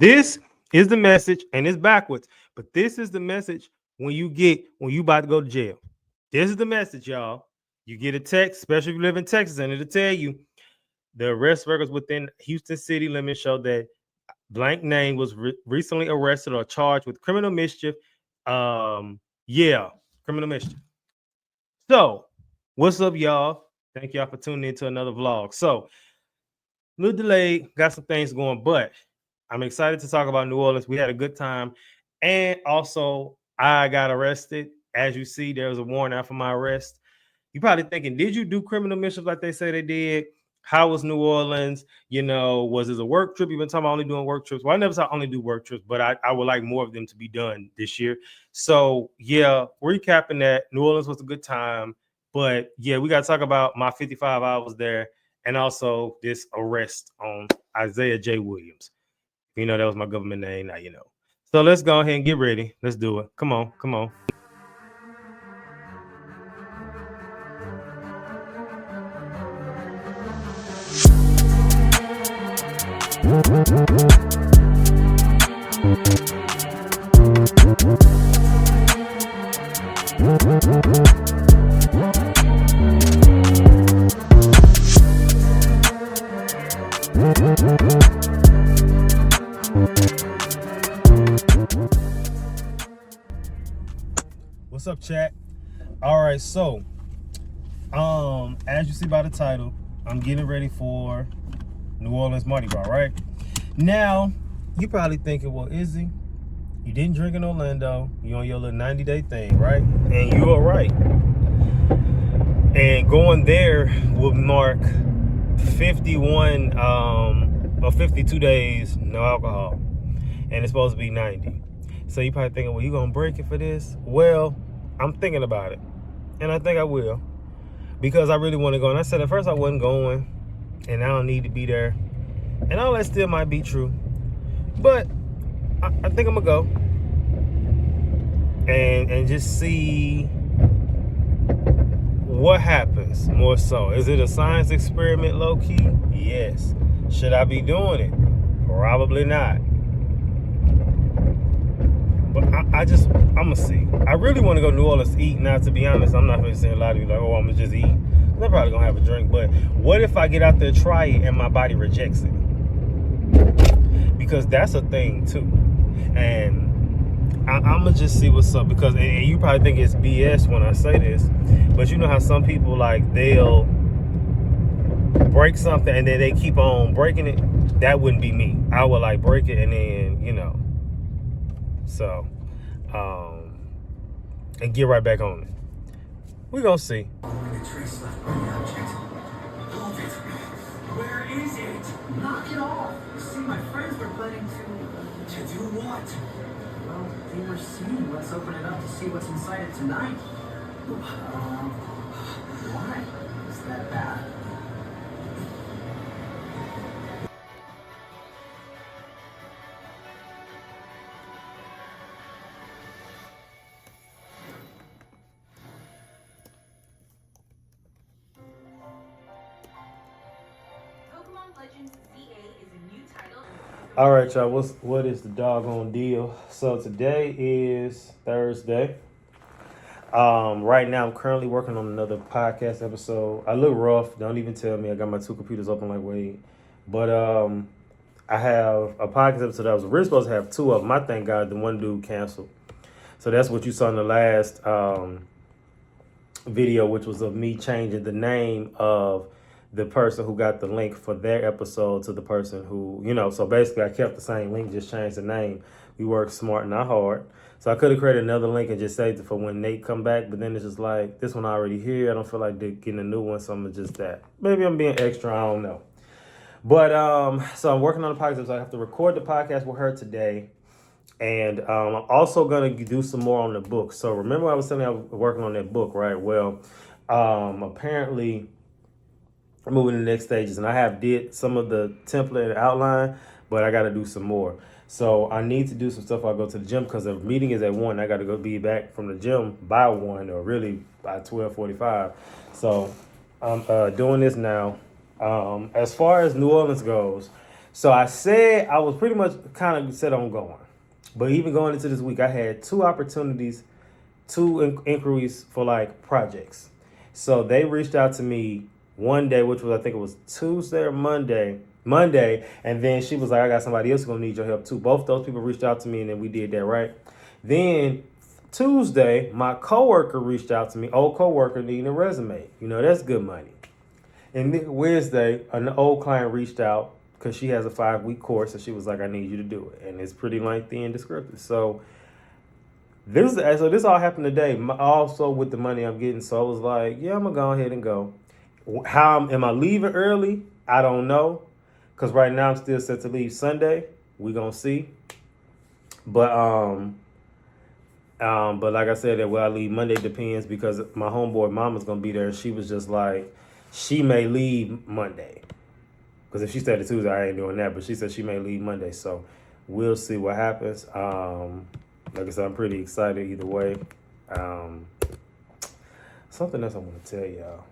This is the message, and it's backwards, but this is the message when you about to go to jail. This is the message, y'all. You get a text, especially if you live in Texas, and it'll tell you the arrest records within Houston city limits show that blank name was recently arrested or charged with criminal mischief. Criminal mischief. So, what's up, y'all? Thank y'all for tuning in to another vlog. So, a little delayed, got some things going, but I'm excited to talk about New Orleans. We had a good time, and also I got arrested. As you see, there was a warrant out for my arrest. You're probably thinking, did you do criminal mischief like they say they did? How was New Orleans? You know, was this a work trip? You've been talking about only doing work trips. Well, I never said only do work trips, but I would like more of them to be done this year. So, yeah, recapping that, New Orleans was a good time. But, yeah, we got to talk about my 55 hours there and also this arrest on Isaiah J. Williams. You know, that was my government name. Now you know. So let's go ahead and get ready. Let's do it. Come on, come on. What's up, chat? All right, so as you see by the title, I'm getting ready for New Orleans Mardi Gras, right? Now, you probably thinking, well, Izzy, you didn't drink in Orlando, you on your little 90-day thing, right? And you are right. And going there will mark 51 or 52 days, no alcohol. And it's supposed to be 90. So you probably thinking, well, you gonna break it for this? Well, I'm thinking about it. And I think I will. Because I really want to go. And I said at first I wasn't going. And I don't need to be there. And all that still might be true. But I think I'm gonna go. And just see what happens more so. Is it a science experiment low key? Yes. Should I be doing it? Probably not. But I'm gonna see. I really want to go to New Orleans to eat. Now, to be honest, I'm not gonna say a lot of you like, oh, I'm gonna just eat. I'm probably gonna have a drink. But what if I get out there, try it, and my body rejects it? Because that's a thing too. And I'm gonna just see what's up. Because and you probably think it's BS when I say this, but you know how some people like they'll break something and then they keep on breaking it. That wouldn't be me. I would like break it and then So, and get right back on it. We're gonna see. Where is it? Knock it off. See, my friends were planning to do what? Well, they were saying, let's open it up to see what's inside it tonight. Why? Is that bad? All right, y'all. What is the doggone deal? So today is Thursday. Right now I'm currently working on another podcast episode. I look rough. Don't even tell me. I got my two computers open like Wade. But I have a podcast episode. I was really supposed to have two of them. I thank God the one dude canceled. So that's what you saw in the last video, which was of me changing the name of the person who got the link for their episode to the person who, so basically I kept the same link, just changed the name. We worked smart, not hard. So I could have created another link and just saved it for when Nate come back, but then it's just like, this one already here. I don't feel like getting a new one, so I'm just that. Maybe I'm being extra, I don't know. But, so I'm working on the podcast, so I have to record the podcast with her today. And I'm also going to do some more on the book. So remember I was telling you I was working on that book, right? Well, apparently I'm moving to the next stages, and I have did some of the template and outline, but I got to do some more. So I need to do some stuff. I'll go to the gym because the meeting is at 1. I got to go be back from the gym by 1 or really by 12:45. So I'm doing this now. As far as New Orleans goes, So I said I was pretty much kind of set on going. But even going into this week, I had two opportunities, inquiries for like projects. So they reached out to me one day, which was I think it was Tuesday or Monday. And then she was like, I got somebody else who's gonna need your help too. Both those people reached out to me, and then we did that, right? Then Tuesday, my coworker reached out to me, old coworker needing a resume. You know, that's good money. And then Wednesday, an old client reached out because she has a 5-week course, and she was like, I need you to do it. And it's pretty lengthy and descriptive. So this all happened today, also with the money I'm getting. So I was like, yeah, I'm going to go ahead and go. Am I leaving early? I don't know. Because right now I'm still set to leave Sunday. We're going to see. But like I said, that where I leave Monday depends, because my homeboy mama's going to be there. And she was just like, she may leave Monday. Because if she started Tuesday, I ain't doing that. But she said she may leave Monday. So we'll see what happens. Like I said, I'm pretty excited either way. Something else I want to tell y'all.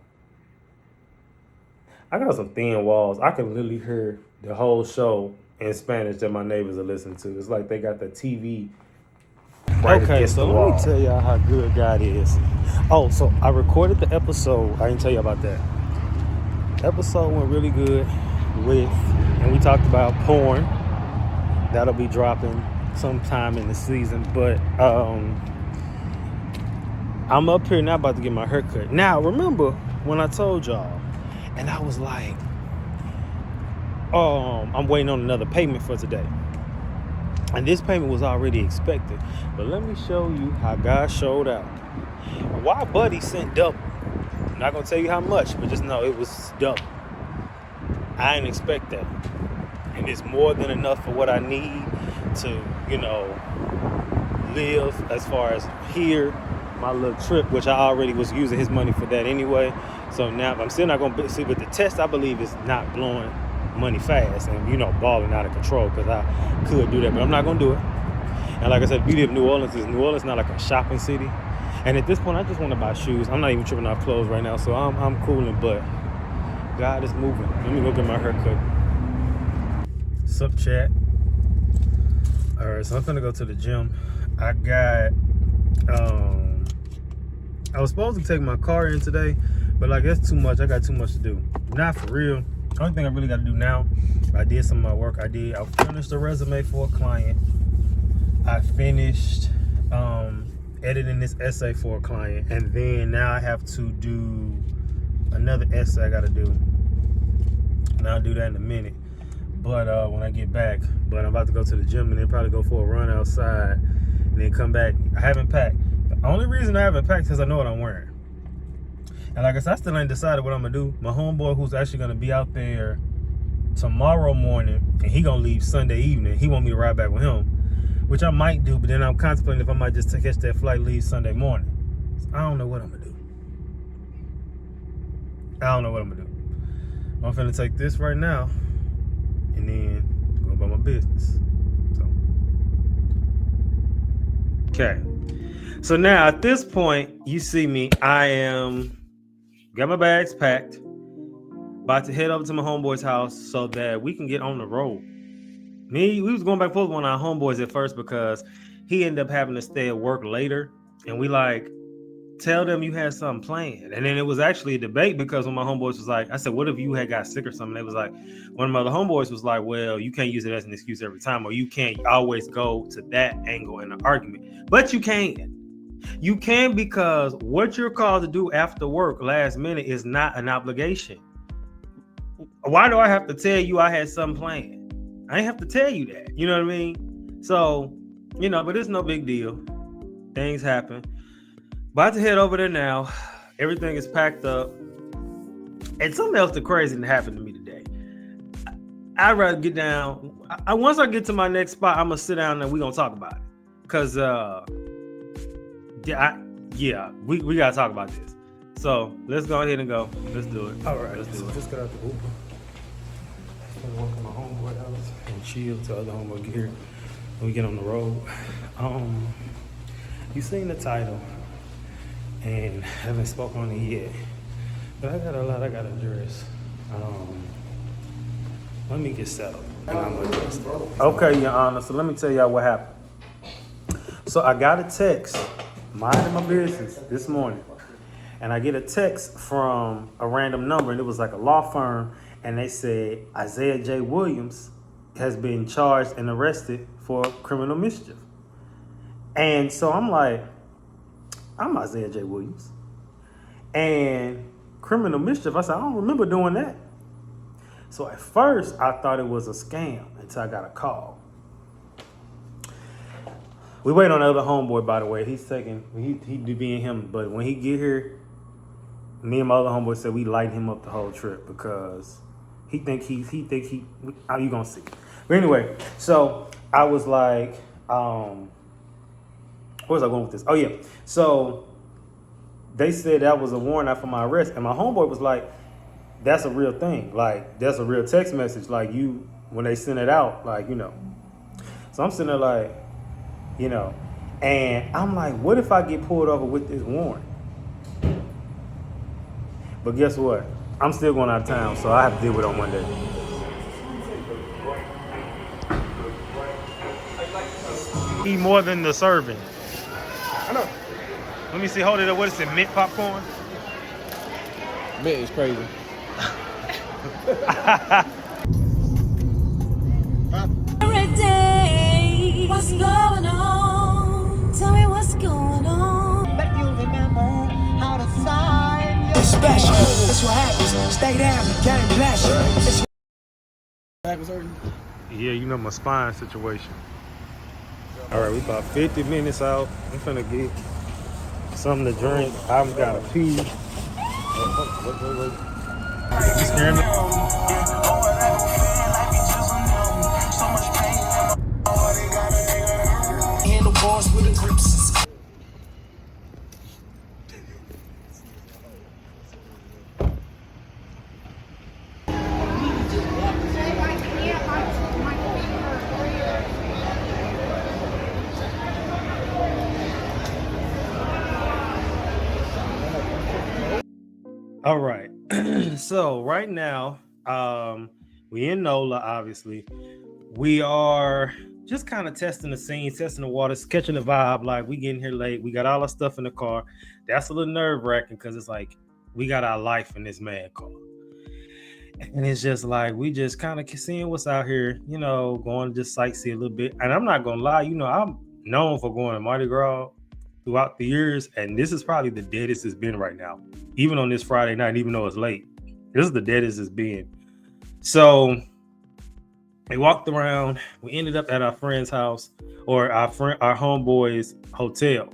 I got some thin walls. I can literally hear the whole show in Spanish that my neighbors are listening to. It's like they got the TV right against the wall. Let me tell y'all how good God is. Oh, so I recorded the episode. I didn't tell you about that. Episode went really good and we talked about porn. That'll be dropping sometime in the season. But I'm up here now about to get my hair cut. Now, remember when I told y'all, and I was like, I'm waiting on another payment for today. And this payment was already expected. But let me show you how God showed out. Why Buddy sent double. I'm not going to tell you how much, but just know it was double. I didn't expect that. And it's more than enough for what I need to, live as far as here, my little trip, which I already was using his money for that anyway. So now I'm still not going to see, but the test I believe is not blowing money fast and, balling out of control, because I could do that, but I'm not going to do it. And like I said, the beauty of New Orleans is New Orleans not like a shopping city. And at this point, I just want to buy shoes. I'm not even tripping off clothes right now, so I'm cooling, but God is moving. Let me go get my hair cut. Sup, chat? All right, so I'm gonna go to the gym. I was supposed to take my car in today, but like that's too much. I got too much to do. Not for real. The only thing I really got to do now, I did some of my work. I finished a resume for a client. I finished editing this essay for a client, and then now I have to do another essay I got to do, and I'll do that in a minute. But when I get back, I'm about to go to the gym and then probably go for a run outside and then come back. I haven't packed. The only reason I haven't packed is because I know what I'm wearing. And like I said, I still ain't decided what I'm gonna do. My homeboy, who's actually gonna be out there tomorrow morning, and he gonna leave Sunday evening. He want me to ride back with him, which I might do, but then I'm contemplating if I might just catch that flight, leave Sunday morning. So I don't know what I'm gonna do. I'm finna take this right now and then go about my business. Okay. So now at this point, you see me, got my bags packed, about to head over to my homeboy's house so that we can get on the road. We was going back and forth with one of our homeboys at first because he ended up having to stay at work later, and we tell them you had something planned. And then it was actually a debate because when my homeboys was like, I said, what if you had got sick or something? They was like, one of my other homeboys was like, well, you can't use it as an excuse every time, or you can't always go to that angle in an argument. But you can. You can, because what you're called to do after work last minute is not an obligation. Why do I have to tell you I had something planned? I ain't have to tell you that. You know what I mean? So, but it's no big deal. Things happen. About to head over there now. Everything is packed up. And something else crazy that happened to me today. I'd rather get down. Once I get to my next spot, I'm going to sit down and we're going to talk about it. Because, we got to talk about this. So, let's go ahead and go. Let's do it. All right. Let's do it. Just got out the Uber. I'm going to walk to my homeboy house and chill till other homeboy get here when we get on the road. You seen the title. And haven't spoken on it yet, but I got a lot I gotta address. Let me get settled. Okay, Your Honor. So let me tell y'all what happened. So I got a text, minding my business this morning, and I get a text from a random number, and it was like a law firm, and they said Isaiah J. Williams has been charged and arrested for criminal mischief. And so I'm like, I'm Isaiah J. Williams. And criminal mischief, I said, I don't remember doing that. So at first, I thought it was a scam until I got a call. We wait on the other homeboy, by the way. He's taking, he do being him, but when he get here, me and my other homeboy said we light him up the whole trip because he think he, how you gonna see? But anyway, so I was like, where was I going with this? Oh yeah, so they said that was a warrant out for my arrest, and my homeboy was like, that's a real thing. Like, that's a real text message. Like, you, when they send it out, like, you know. So I'm sitting there like, you know, and I'm like, what if I get pulled over with this warrant? But guess what? I'm still going out of town, so I have to deal with it on Monday. Eat more than the serving. I know. Let me see, hold it up. What is it, mint popcorn? Mint is crazy. Every day, what's going on? Tell me what's going on. Bet you remember how to sign your Special. That's what happens. Stay down, getting blessed. Yeah, you know my spine situation. All right, we about 50 minutes out. I'm finna get something to drink. I've got to pee. You scaring me? Handle bars with the grips. All right. So right now, we in NOLA, obviously. We are just kind of testing the scene, testing the waters, catching the vibe. Like, we getting here late. We got all our stuff in the car. That's a little nerve-wracking because it's like we got our life in this mad car. And it's just like we just kind of seeing what's out here, you know, going to just sightsee a little bit. And I'm not gonna lie, you know, I'm known for going to Mardi Gras throughout the years, and this is probably the deadest it's been right now. Even on this Friday night, even though it's late, this is the deadest it's been. So we walked around. We ended up at our friend's house, or our homeboy's hotel,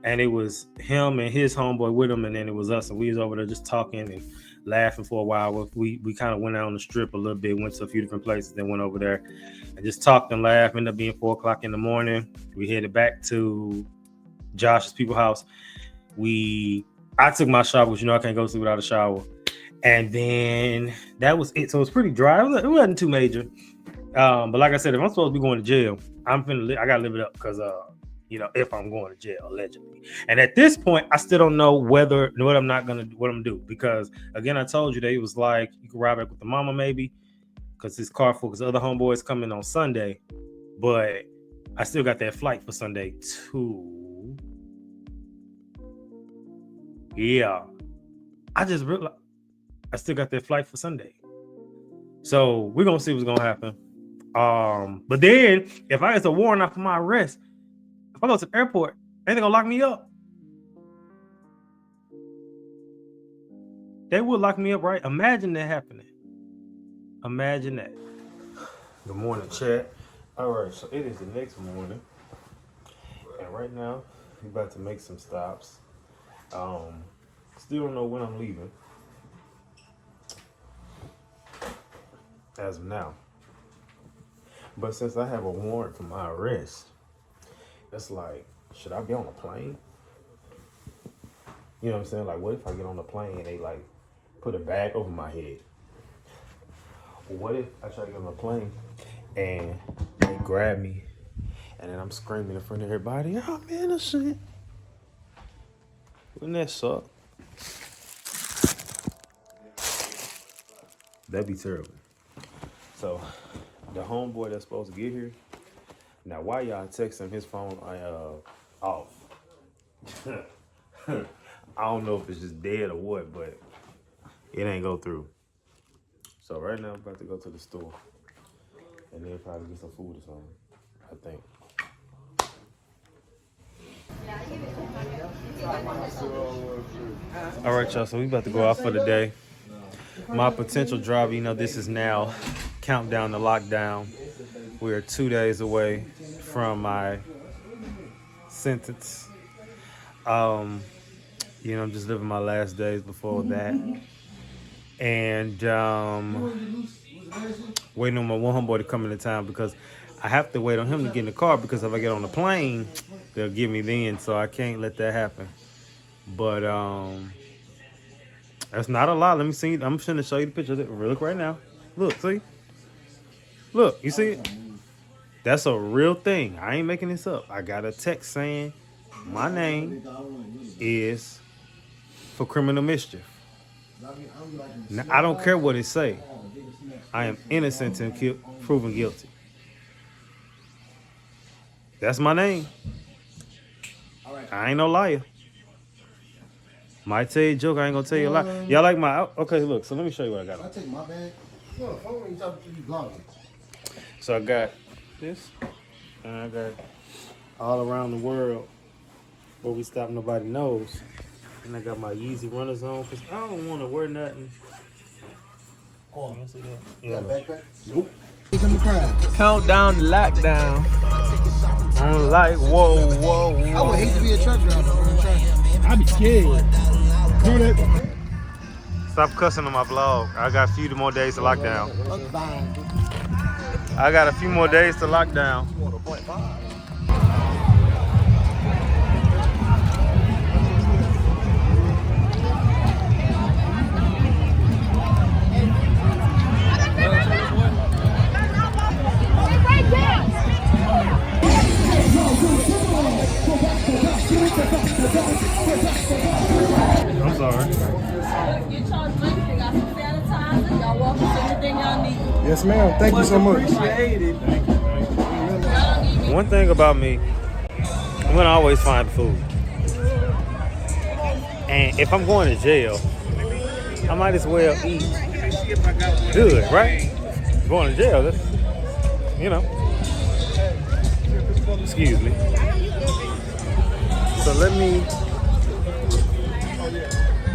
and it was him and his homeboy with him, and then it was us, and we was over there just talking and laughing for a while. We kind of went out on the strip a little bit, went to a few different places, then went over there and just talked and laughed. Ended up being 4:00 in the morning. We headed back to Josh's people's house. I took my shower, because you know I can't go to sleep without a shower. And then that was it. So it was pretty dry. It wasn't too major. But like I said, if I'm supposed to be going to jail, I gotta live it up, because you know, if I'm going to jail, allegedly. And at this point, I still don't know what I'm gonna do, because again, I told you that it was like you can ride back with the mama maybe, because his car full, because other homeboys coming on Sunday, but I still got that flight for Sunday too. Yeah, I just realized I still got that flight for Sunday, so we're gonna see what's gonna happen. But then if I get a warrant out for my arrest, if I go to the airport, ain't they gonna lock me up? They would lock me up, right? Imagine that happening. Imagine that. Good morning, chat. All right, so it is the next morning, and right now we're about to make some stops. Still don't know when I'm leaving as of now. But since I have a warrant for my arrest, it's like, should I be on a plane? You know what I'm saying? Like, what if I get on the plane and they like put a bag over my head? What if I try to get on a plane and they grab me and then I'm screaming in front of everybody, "I'm innocent"? Wouldn't that suck? That'd be terrible. So the homeboy that's supposed to get here. Now, why y'all texting his phone off? I don't know if it's just dead or what, but it ain't go through. So right now I'm about to go to the store and then probably get some food or something, I think. All right, y'all, so we about to go out for the day. My potential driver, you know, this is now countdown to lockdown. We're 2 days away from my sentence. You know, I'm just living my last days before that. And waiting on my one homeboy to come into town because I have to wait on him to get in the car because if I get on the plane, they'll get me then, so I can't let that happen. But that's not a lot. Let me see. I'm just gonna show you the picture. Look right now. Look, see? Look, you see it? That's a real thing. I ain't making this up. I got a text saying my name is for criminal mischief. Now, I don't care what it say. I am innocent and proven guilty. That's my name. I ain't no liar. Might tell you a joke, I ain't gonna tell you a lie. Y'all like my okay, look, so let me show you what I got. I take my bag. No, phone when you talk to you vlogging. So I got this, and I got all around the world where we stop nobody knows. And I got my Yeezy runners on because I don't want to wear nothing. Oh, you see that? Yeah. Backpack? Nope. Countdown to lockdown. I'm like, whoa, whoa, whoa. I would hate to be a truck driver. I'd be scared. Stop cussing on my vlog. I got a few more days to lock down. I got a few more days to lock down. I'm sorry. Get y'all drinks, they got some sanitizer. Y'all welcome to anything y'all need. Yes, ma'am. Thank you so much. One thing about me, I'm gonna always find food. And if I'm going to jail, I might as well eat good, right? Going to jail, that's, you know. Excuse me. So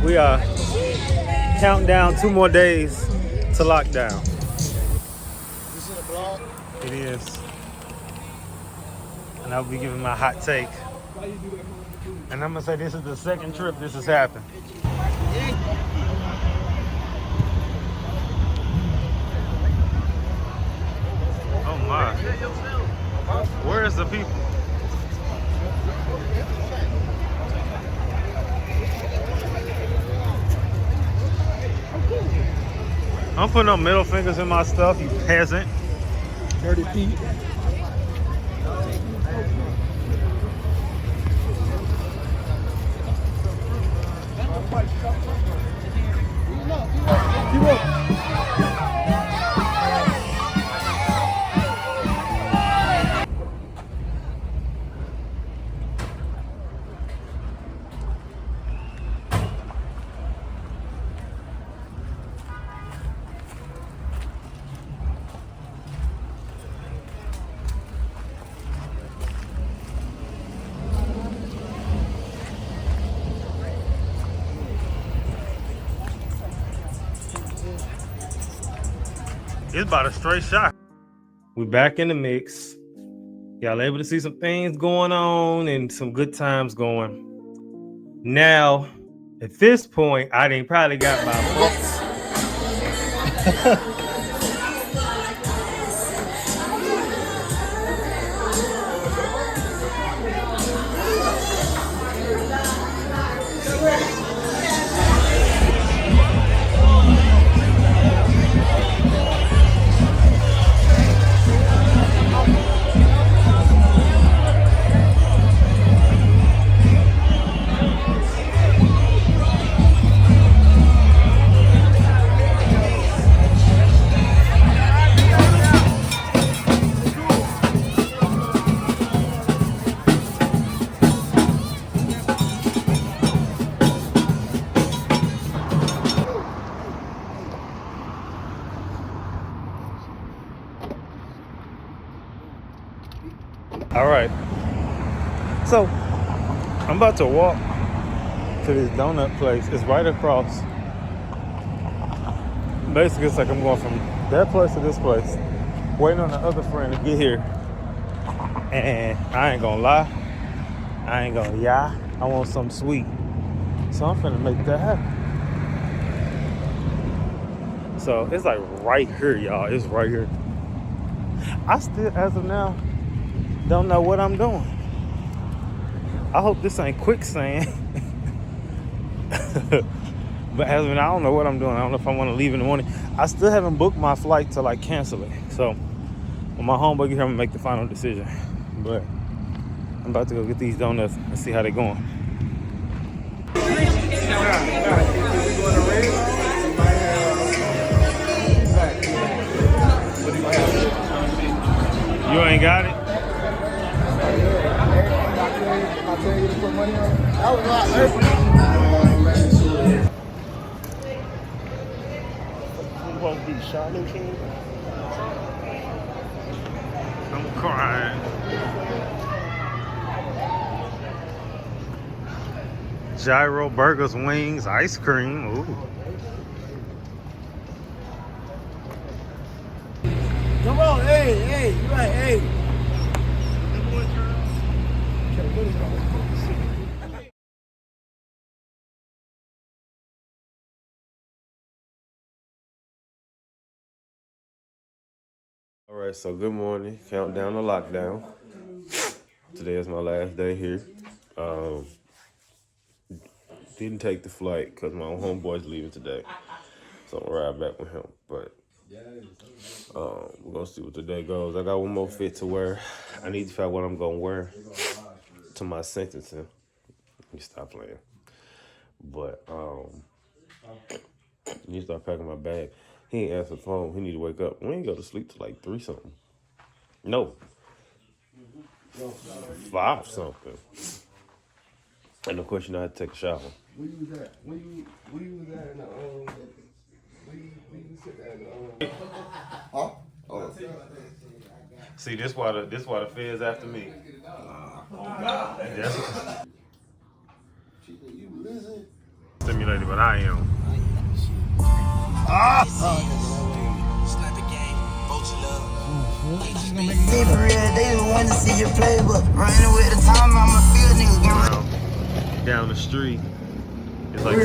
we are counting down 2 more days to lockdown. It is. And I'll be giving my hot take. And I'm gonna say this is the second trip this has happened. Oh my. Where's the people? I'm putting no middle fingers in my stuff, you peasant. Dirty Pete. It's about a straight shot. We back in the mix. Y'all able to see some things going on and some good times going. Now, at this point, I done probably got my All right. So I'm about to walk to this donut place. It's right across. Basically, it's like I'm going from that place to this place, waiting on the other friend to get here. And I ain't gonna lie, I ain't gonna lie. I want something sweet, so I'm finna make that happen. So it's like right here, y'all. It's right here. I still, as of now, don't know what I'm doing. I hope this ain't quicksand. But as of now, I don't know what I'm doing. I don't know if I want to leave in the morning. I still haven't booked my flight to like cancel it. So when my homeboy get here, I'm gonna make the final decision. But I'm about to go get these donuts and see how they going. You ain't got it? I tell you to put money on it. That was not Supposed to be Shining King? I'm crying. Gyro burgers, wings, ice cream. Ooh. Come on, hey, you right, hey. All right, so good morning. Countdown to lockdown. Today is my last day here. Didn't take the flight because my homeboy's leaving today. So I'm gonna ride back with him. But we're gonna see what the day goes. I got one more fit to wear. I need to figure out what I'm gonna wear to my sentencing. Let me stop playing. But I need to start packing my bag. He ain't answer the phone. He need to wake up. We ain't go to sleep till like 3 something. No. 5 something. And of course you know how to take a shower. Where you was at? Where you was at in the where you sit at in the Huh? Oh. See, this why the feds after me. You listen. Stimulated, but I am. They want to see your playbook. Running with the time, I'm a field nigga. Down the street. It's like,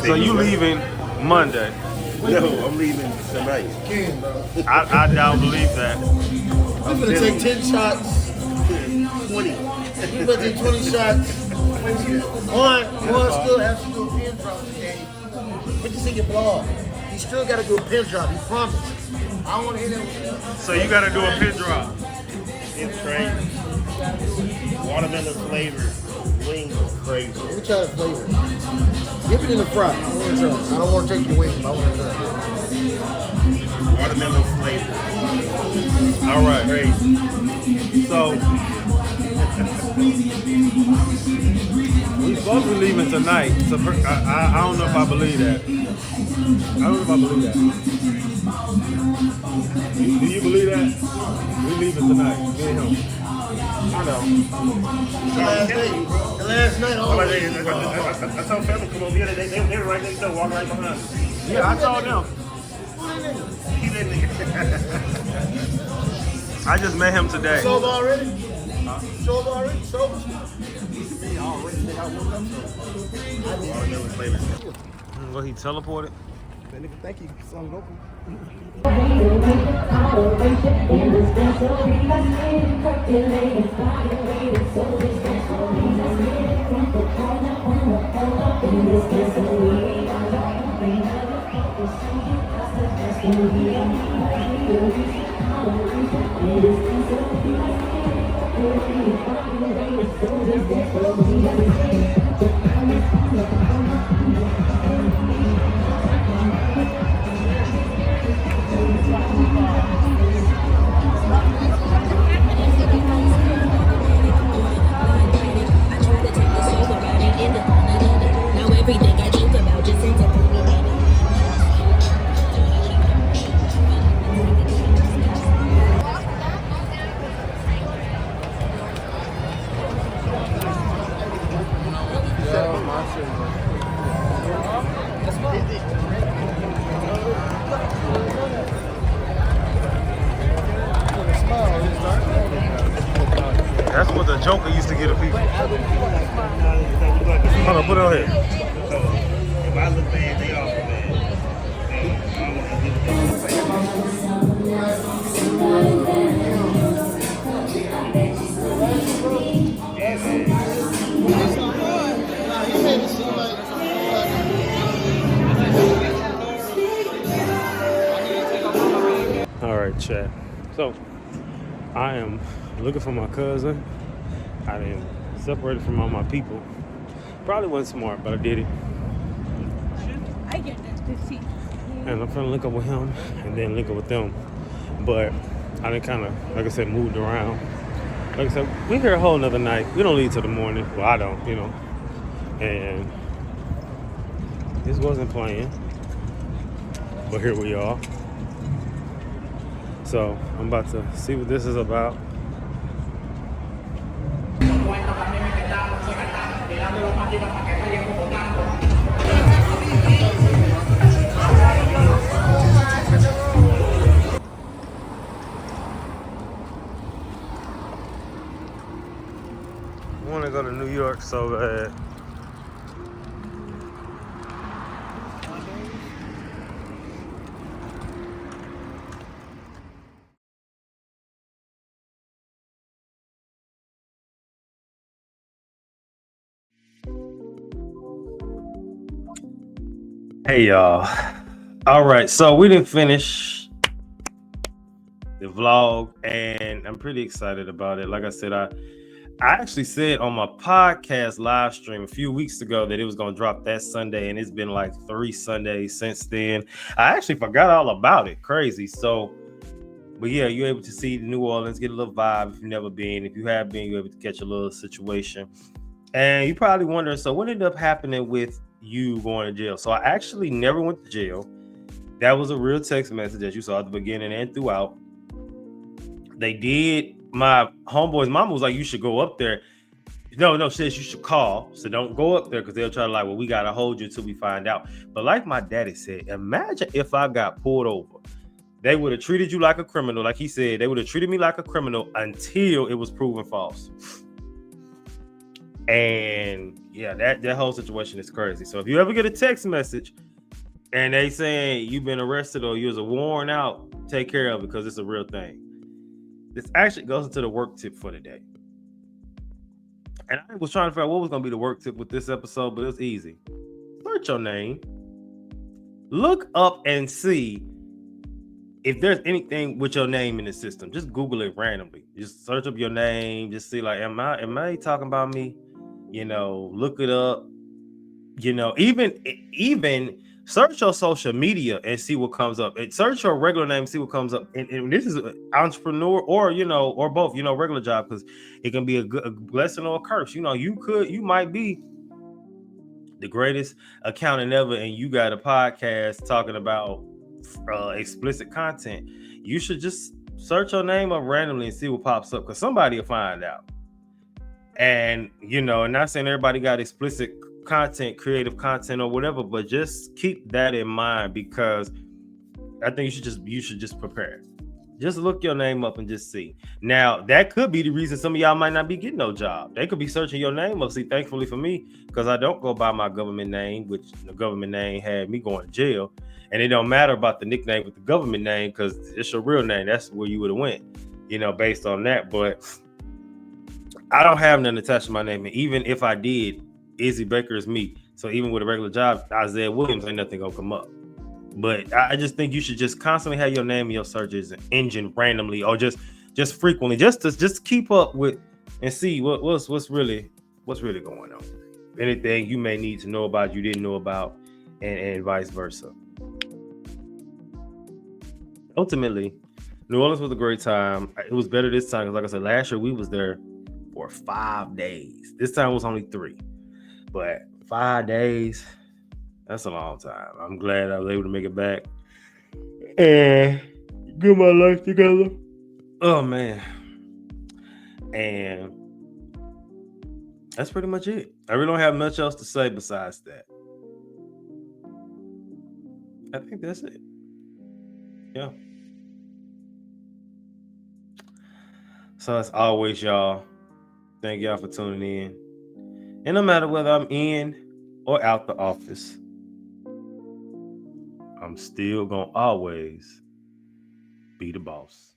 so you leaving Monday? No, I'm leaving tonight. Ken, bro. I don't believe that. I'm gonna take 10 shots. 20. You gonna take 20 shots. One still has to do a pin drop today. Put this in your blog. You still gotta do a pin drop, you promise. I don't wanna hear that. So you gotta do a pin drop. It's crazy. Watermelon flavor. Wings are crazy. Let me try the flavor. Give it in the fry. I wanna try. I don't wanna take your wings, but I wanna try. Watermelon flavor. All right. Crazy. So we supposed to be leaving tonight. So I don't know if I believe that. I don't know if I believe that. Do you believe that? We leaving tonight. Me and him. I know. The last day. The last night, all I told family come over here. They were right next door, walking right behind us. Yeah, I told them. He that nigga. I just met him today. sober already? Sober already? Sober? Watermelon flavor. Well, he teleported. That nigga, thank you. Son, go. Now everything I think about just ends up That's what the Joker used to get of people. Hold on, put it on here. If I look bad, they all look bad. All right, chat. So I am looking for my cousin. I didn't separated from all my people. Probably wasn't smart, but I did it. I get that 15. And I'm finna link up with him and then link up with them. But I done kind of, like I said, moved around. Like I said, we're here a whole nother night. We don't leave till the morning. Well, I don't, you know. And this wasn't playing. But here we are. So I'm about to see what this is about. I want to go to New York so bad. Hey y'all. All right, so we didn't finish the vlog and I'm pretty excited about it. Like I said, I actually said on my podcast live stream a few weeks ago that it was going to drop that Sunday, and it's been like 3 Sundays since then. I actually forgot all about it. Crazy. So, but yeah, you're able to see New Orleans, get a little vibe if you've never been. If you have been, you're able to catch a little situation. And you probably wondering, so what ended up happening with you going to jail? So I actually never went to jail. That was a real text message that you saw at the beginning and throughout. They did. My homeboy's mom was like, you should go up there. No, says you should call. So don't go up there because they'll try to like, well, we got to hold you until we find out. But like my daddy said, imagine if I got pulled over. They would have treated you like a criminal. Like he said, they would have treated me like a criminal until it was proven false. And yeah, that whole situation is crazy. So if you ever get a text message and they saying you've been arrested or you was a warrant out, take care of it because it's a real thing. This actually goes into the work tip for today. And I was trying to figure out what was going to be the work tip with this episode, but it was easy. Search your name. Look up and see if there's anything with your name in the system. Just Google it randomly. Just search up your name. Just see like, am I talking about me? You know, look it up. You know, even search your social media and see what comes up. And search your regular name, see what comes up. And this is an entrepreneur or, you know, or both, you know, regular job, because it can be a blessing or a curse. You know, you might be the greatest accountant ever and you got a podcast talking about explicit content. You should just search your name up randomly and see what pops up because somebody will find out. And, you know, and not saying everybody got explicit content, creative content or whatever, but just keep that in mind because I think you should just prepare. Just look your name up and just see. Now, that could be the reason some of y'all might not be getting no job. They could be searching your name up. See, thankfully for me, because I don't go by my government name, which the government name had me going to jail. And it don't matter about the nickname with the government name because it's your real name. That's where you would have went, you know, based on that. But I don't have nothing attached to my name. And even if I did, Izzy Baker is me. So even with a regular job, Isaiah Williams, ain't nothing gonna come up. But I just think you should just constantly have your name in your search engine randomly, or just frequently, just to keep up with and see what's really going on. Anything you may need to know about you didn't know about, and vice versa. Ultimately, New Orleans was a great time. It was better this time because, like I said, last year we was there for 5 days. This time it was only 3, but 5 days. That's a long time. I'm glad I was able to make it back and get my life together. Oh, man. And that's pretty much it. I really don't have much else to say besides that. I think that's it. Yeah. So as always, y'all, Thank y'all for tuning in. And no matter whether I'm in or out the office, I'm still gonna always be the boss.